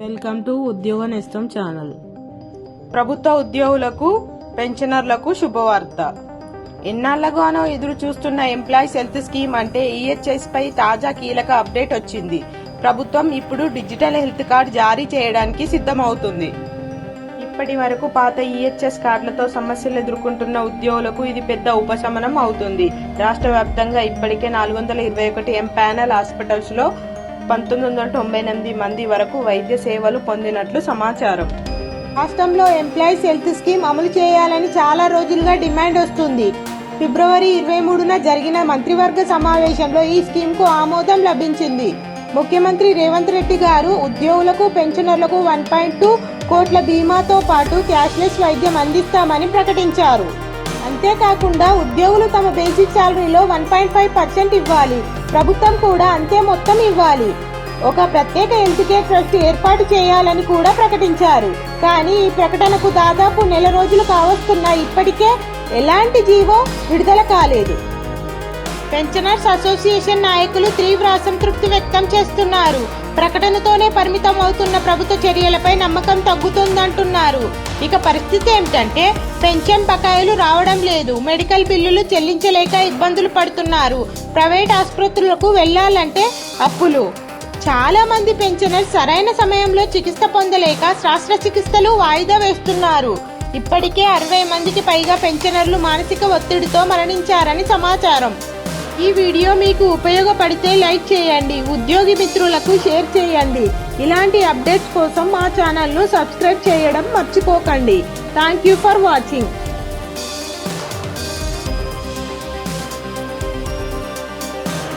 Welcome to ఉద్యోగ నేస్తం channel. ప్రభుత్వ ఉద్యోగులకు పెన్షనర్లకు శుభవార్త. ఎన్నాళ్లగానో ఎదురు చూస్తున్న ఎంప్లాయీస్ హెల్త్ స్కీమ్ అంటే ఈహెచ్ఎస్ పై తాజా కీలక అప్డేట్ వచ్చింది. ప్రభుత్వం ఇప్పుడు డిజిటల్ హెల్త్ కార్డ్ జారీ చేయడానికి సిద్ధమవుతుంది. ఇప్పటి వరకు పాత ఈహెచ్ఎస్ కార్డులతో సమస్యలు ఎదుర్కొంటున్న ఉద్యోగులకు ఇది పెద్ద ఉపశమనం అవుతుంది. రాష్ట్ర వ్యాప్తంగా ఇప్పటికే 421 ఎంపానల్ హాస్పిటల్స్ లో 1998 మంది వరకు వైద్య సేవలు పొందినట్లు సమాచారం. రాష్ట్రంలో ఎంప్లాయీస్ హెల్త్ స్కీమ్ అమలు చేయాలని చాలా రోజులుగా డిమాండ్ వస్తుంది. ఫిబ్రవరి 23న జరిగిన మంత్రివర్గ సమావేశంలో ఈ స్కీమ్కు ఆమోదం లభించింది. ముఖ్యమంత్రి రేవంత్ రెడ్డి గారు ఉద్యోగులకు పెన్షనర్లకు 1.2 కోట్ల బీమాతో పాటు క్యాష్లెస్ వైద్యం అందిస్తామని ప్రకటించారు. అంతేకాకుండా ఉద్యోగులు తమ బేసిక్ శాలరీలో 1.5% ఇవ్వాలి. ప్రభుత్వం కూడా అంతే మొత్తం ఇవ్వాలి. ఒక ప్రత్యేక హెల్త్ కేర్ ట్రస్ట్ ఏర్పాటు చేయాలని కూడా ప్రకటించారు. కానీ ఈ ప్రకటనకు దాదాపు నెల రోజులు కావస్తున్నా ఇప్పటికే ఎలాంటి జీవో విడుదల కాలేదు. పెన్షనర్స్ అసోసియేషన్ నాయకులు తీవ్ర అసంతృప్తి వ్యక్తం చేస్తున్నారు. ప్రకటనతోనే పరిమితం అవుతున్న ప్రభుత్వ చర్యలపై నమ్మకం తగ్గుతుందంటున్నారు. ఇక పరిస్థితి ఏమిటంటే పెన్షన్ బకాయిలు రావడం లేదు, మెడికల్ బిల్లులు చెల్లించలేక ఇబ్బందులు పడుతున్నారు. ప్రైవేట్ ఆసుపత్రులకు వెళ్లాలంటే అప్పులు. చాలా మంది పెన్షనర్స్ సరైన సమయంలో చికిత్స పొందలేక శస్త్రచికిత్సలు వాయిదా వేస్తున్నారు. ఇప్పటికే 60 మందికి పైగా పెన్షనర్లు మానసిక ఒత్తిడితో మరణించారని సమాచారం. ఈ వీడియో మీకు ఉపయోగపడితే లైక్ చేయండి, ఉద్యోగి మిత్రులకు షేర్ చేయండి. ఇలాంటి అప్డేట్స్ కోసం మా ఛానల్ను సబ్స్క్రైబ్ చేయడం మర్చిపోకండి. Thank you for watching.